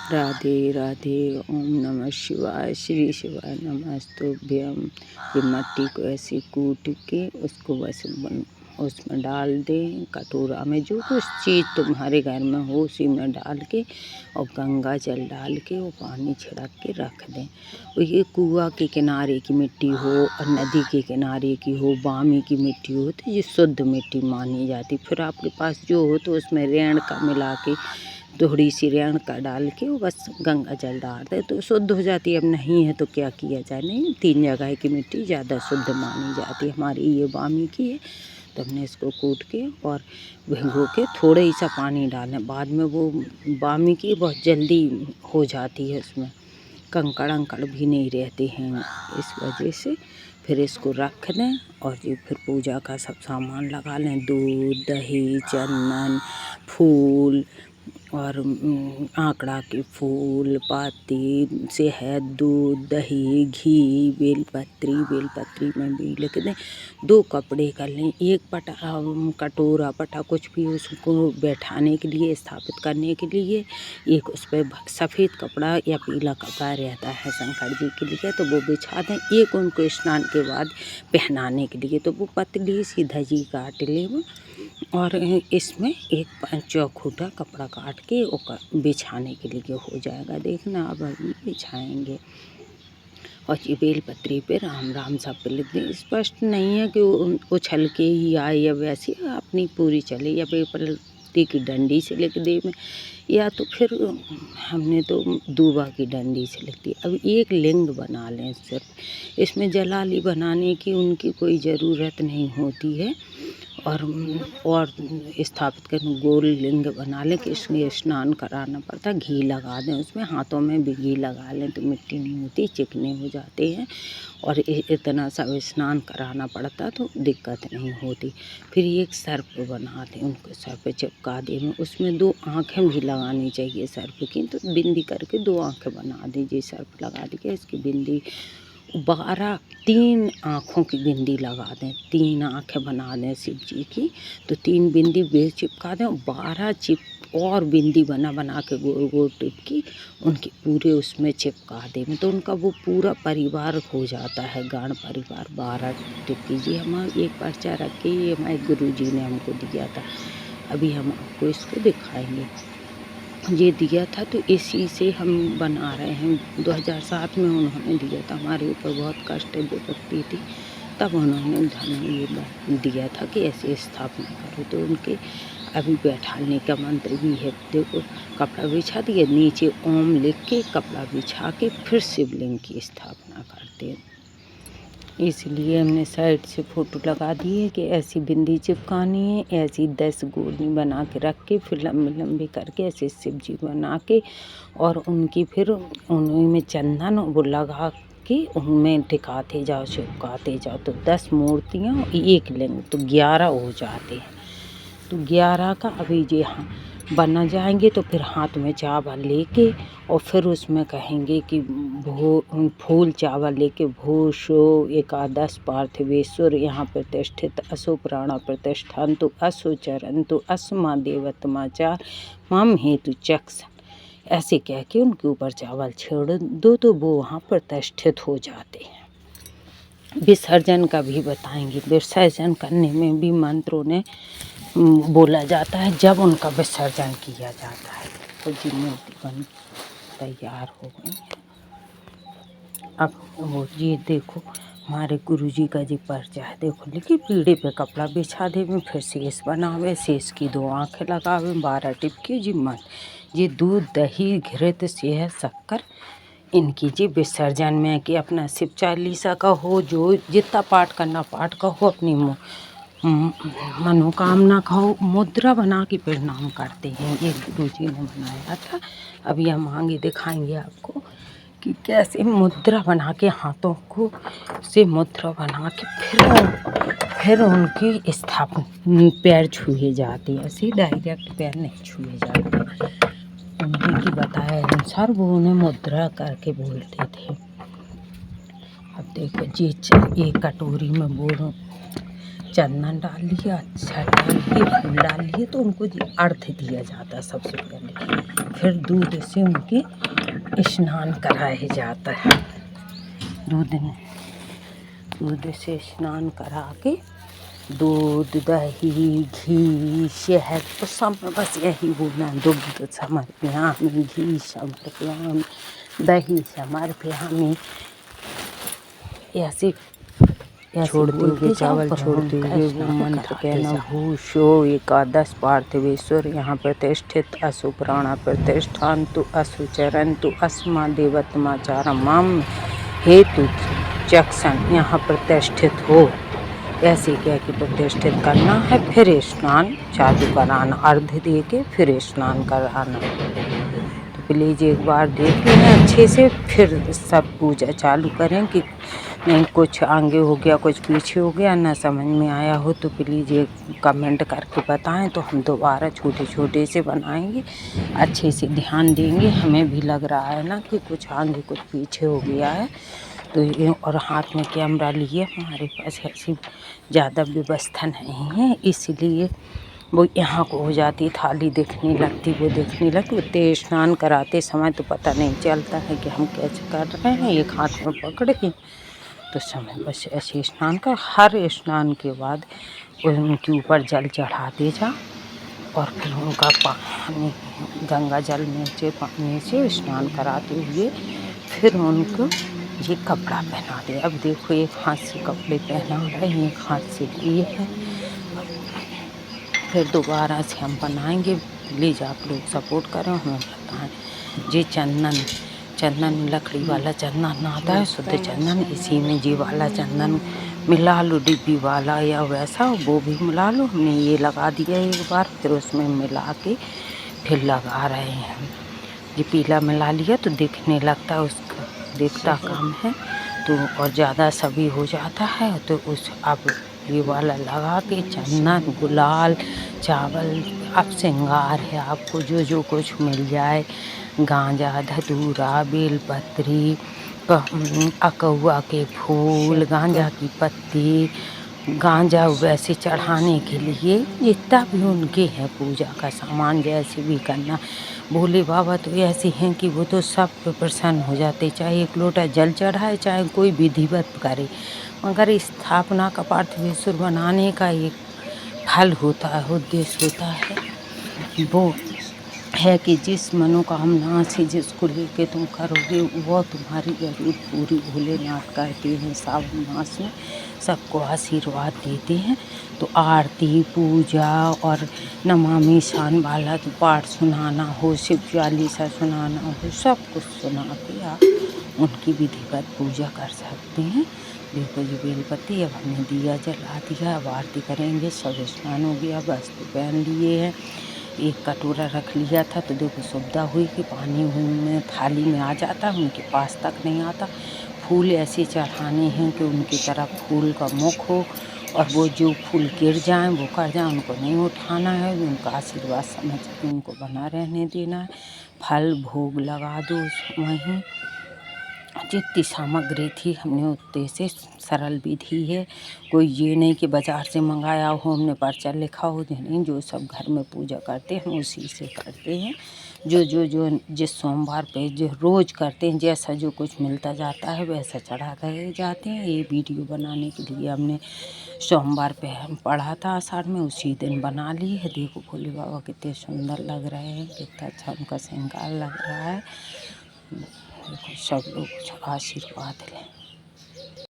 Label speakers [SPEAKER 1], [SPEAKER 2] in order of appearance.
[SPEAKER 1] राधे राधे। ओम नमः शिवाय। श्री शिवाय नमस्तुभ्यम। ये मट्टी को ऐसे कूट के उसको बस उसमें डाल दें, कटोरा में जो कुछ चीज़ तुम्हारे घर में हो उसी में डाल के और गंगा जल डाल के वो पानी छिड़क के रख दें। और ये कुआं के किनारे की मिट्टी हो और नदी के किनारे की हो, बामी की मिट्टी हो तो ये शुद्ध मिट्टी मानी जाती। फिर आपके पास जो हो तो उसमें रेण का मिला के थोड़ी सी रेण का डाल के वो बस गंगा जल डाल दे तो शुद्ध हो जाती है। अब नहीं है तो क्या किया जाए। नहीं, 3 जगह की मिट्टी ज़्यादा शुद्ध मानी जाती है। हमारी ये बामी की है तो हमने इसको कूट के और भिगो के थोड़ा ही सा पानी डालें। बाद में वो बामी की बहुत जल्दी हो जाती है, उसमें कंकड़ अंकड़ भी नहीं रहते हैं, इस वजह से फिर इसको रख दें। और ये फिर पूजा का सब सामान लगा लें, दूध, दही, चंदन, फूल और आंकड़ा के फूल, पाती, शहद, दूध, दही, घी, बेलपत्री में भी लिख दें। 2 कपड़े कर लें, एक कटोरा पटा कुछ भी उसको बैठाने के लिए, स्थापित करने के लिए, एक उस पर सफ़ेद कपड़ा या पीला कपड़ा रहता है शंकर जी के लिए तो वो बिछा दें। एक उनको स्नान के बाद पहनाने के लिए तो वो पतली सी धजी काट लें और इसमें एक चौखूटा कपड़ा काट के बिछाने के लिए हो जाएगा। देखना अब हम बिछाएंगे और ये बेलपत्री पे राम राम सब पे लिख दें। स्पष्ट नहीं है कि उछल के ही आए या वैसे अपनी पूरी चले, या बेलपत्री की डंडी से लिख दे में, या तो फिर हमने तो दूबा की डंडी से लिख दी। अब एक लिंग बना लें सिर्फ, इसमें जलाली बनाने की उनकी कोई ज़रूरत नहीं होती है। और स्थापित कर गोल लिंग बना लें कि इसमें स्नान कराना पड़ता, घी लगा दें उसमें, हाथों में भी घी लगा लें तो मिट्टी नहीं होती, चिकने हो जाते हैं और इतना सब स्नान कराना पड़ता तो दिक्कत नहीं होती। फिर एक सर्प बना दें, उनको सर पे चिपका दें, उसमें 2 आँखें भी लगानी चाहिए सर्प की, तो बिंदी करके 2 आँखें बना दीजिए। सर्प लगा दीजिए, इसकी बिंदी 3 आँखों की बिंदी लगा दें, 3 आँखें बना दें शिव जी की, तो 3 बिंदी बेल चिपका दें और 12 और बिंदी बना के गोल गोल टिप की उनके पूरे उसमें चिपका दें, तो उनका वो पूरा परिवार हो जाता है, गण परिवार। 12 टिप कीजिए। हम एक पर्चा रख के ये हमारे गुरु जी ने हमको दिया था, अभी हम आपको इसको दिखाएंगे। ये दिया था तो इसी से हम बना रहे हैं। 2007 में उन्होंने दिया था, हमारे ऊपर बहुत कष्ट विपत्ति थी, तब उन्होंने धन ये दिया था कि ऐसे स्थापना करो। तो उनके अभी बैठाने का मंत्र भी है। देखो, कपड़ा बिछा दिया, नीचे ओम लिख के कपड़ा बिछा के फिर शिवलिंग की स्थापना करते हैं। इसलिए हमने साइड से फ़ोटो लगा दी है कि ऐसी बिंदी चिपकानी है, ऐसी 10 गोली बना के रख के फिर लंबे लंबे करके ऐसे शिव जी बना के और उनकी फिर उनमें चंदन वो लगा के उनमें टिकाते जाओ, चिपकाते जाओ, तो 10 मूर्तियाँ एक लिंग तो 11 हो जाते हैं। तो 11 का अभी जी हाँ बना जाएंगे तो फिर हाथ में चावल लेके और फिर उसमें कहेंगे कि फूल चावल लेके भूषो एकादश पार्थिवेश्वर यहाँ प्रतिष्ठित असो प्राण प्रतिष्ठान तो असो चरण तो अस्मा देवतमाचार मम हेतु चक्ष, ऐसे कह के उनके ऊपर चावल छेड़ दो तो वो वहाँ प्रतिष्ठित हो जाते हैं। विसर्जन का भी बताएंगे। विसर्जन करने में भी मंत्रों ने बोला जाता है जब उनका विसर्जन किया जाता है। तो जी मूर्ति बन तैयार हो गई। अब वो ये देखो हमारे गुरुजी का जी पर्चा है, देखो लिखी पीढ़े पे कपड़ा बिछा देवे, फिर शेष बनावे, शेष की 2 आँखें लगावे, 12 टिप की जी मन, ये दूध दही घृत सेह शक्कर इनकी जी विसर्जन में कि अपना शिव चालीसा का हो, जो जितना पाठ करना पाठ का हो, अपनी मनोकामना का हो, मुद्रा बना के प्रणाम करते हैं। ये गुरु जी ने बनाया था। अभी हम आगे दिखाएंगे आपको कि कैसे मुद्रा बना के हाथों को से मुद्रा बना के फिर उनकी स्थापना पैर छुए जाते हैं। ऐसे डायरेक्ट पैर नहीं छुए जाते, उन्हीं की बताया अनुसार वो उन्हें मुद्रा करके बोलते थे। अब देखो जी एक कटोरी में बोलो चंदन डाल लिया, अच्छा डाल लिए, फूल डाल लिए, तो उनको जी अर्घ दिया जाता सबसे पहले। फिर दूध से उनके स्नान कराया जाता है। दूध से स्नान करा के दूध, दही, घी, शहद तो सब बस यही बोलना, दुग्ध समर्पयामि, घी समर्पयामि, दही समर्पयामि, ऐसे छोड़ते हुए चावल छोड़ते हुए वो मंत्र कहना, भूषो एकादश पार्थिवेश्वर यहाँ प्रतिष्ठित असु प्राणा प्रतिष्ठान्तु असु चरन्तु अस्मा देवतमाचारम माम हेतु चक्षण, यहाँ प्रतिष्ठित हो, ऐसे कह के प्रतिष्ठित करना है। फिर स्नान चालू कराना, अर्घ दे के फिर स्नान कराना। तो प्लीज़ एक बार देख लें अच्छे से, फिर सब पूजा चालू करें कि नहीं कुछ आगे हो गया कुछ पीछे हो गया, ना समझ में आया हो तो प्लीज़ ये कमेंट करके बताएं, तो हम दोबारा छोटे छोटे से बनाएंगे, अच्छे से ध्यान देंगे। हमें भी लग रहा है ना कि कुछ आगे कुछ पीछे हो गया है, तो ये और हाथ में कैमरा लिए हमारे पास ऐसी ज़्यादा व्यवस्था नहीं है, इसलिए वो यहाँ को हो जाती, थाली दिखने लगती, वो दिखने लगती। उतने स्नान कराते समय तो पता नहीं चलता है कि हम कैसे कर रहे हैं, एक हाथ में पकड़ के तो समय बस ऐसे स्नान का। हर स्नान के बाद उनके ऊपर जल चढ़ाते जा और फिर उनका पानी गंगा जल में से पानी से स्नान कराते हुए फिर उनको ये कपड़ा पहना दे। अब देखो एक हाथ से कपड़े पहना रहे हैं, एक हाथ से लिए हैं, फिर दोबारा से हम बनाएंगे। प्लीज़ आप लोग सपोर्ट करें, हमें बताएं। ये चंदन लकड़ी वाला चंदन आता है, शुद्ध चंदन, इसी में जी वाला चंदन मिला लो, डिब्बी वाला या वैसा वो भी मिला लो। हमने ये लगा दिया एक बार, फिर उसमें मिला के फिर लगा रहे हैं। ये पीला मिला लिया तो दिखने लगता है, उसका देखता काम है तो और ज़्यादा सभी हो जाता है, तो उस अब ये वाला लगा के चंदन, गुलाल, चावल, अब श्रृंगार है आपको जो जो कुछ मिल जाए, गांजा, धतूरा, बेलपत्री, अकौआ के फूल, गांजा की पत्ती, गांजा वैसे चढ़ाने के लिए जितना भी उनके हैं पूजा का सामान जैसे भी करना। भोले बाबा तो ऐसे हैं कि वो तो सब पे प्रसन्न हो जाते, चाहे एक लोटा जल चढ़ाए चाहे कोई विधिवत करे, मगर स्थापना का पार्थिवेश्वर बनाने का एक फल होता है, उद्देश्य होता है, वो है कि जिस मनोकामना से जिसको लेके तुम करोगे वो तुम्हारी जरूर पूरी भोलेनाथ करते हैं। सावन मास में सबको आशीर्वाद देते हैं, तो आरती पूजा और नमामि शान वाला तो पाठ सुनाना हो, शिव चालीसा सुनाना हो, सब कुछ सुना के आप उनकी विधिवत पूजा कर सकते हैं। देखो जी बेलपत्ती, अब हमने दिया जला दिया, अब आरती करेंगे। सब स्नान हो गया, वस्त्र पहन लिए हैं, एक कटोरा रख लिया था, तो देखो सुविधा हुई कि पानी में थाली में आ जाता, उनके पास तक नहीं आता। फूल ऐसे चढ़ाने हैं कि उनकी तरफ फूल का मुख हो और वो जो फूल गिर जाएं वो कर जाएं, उनको नहीं उठाना है, उनका आशीर्वाद समझ के उनको बना रहने देना है। फल भोग लगा दो वहीं, जितनी सामग्री थी हमने उतने से सरल विधि है। कोई ये नहीं कि बाज़ार से मंगाया हो, हमने पर्चा लिखा हो, नहीं, जो सब घर में पूजा करते हैं उसी से करते हैं। जो जिस सोमवार पे जो रोज़ करते हैं, जैसा जो कुछ मिलता जाता है वैसा चढ़ा रहे जाते हैं। ये वीडियो बनाने के लिए हमने सोमवार पे हम पढ़ा था आषाढ़ में, उसी दिन बना ली है। देखो भोले बाबा कितने सुंदर लग रहे हैं, कितना अच्छा उनका श्रृंगार लग रहा है। देखो सब लोग आशीर्वाद लें।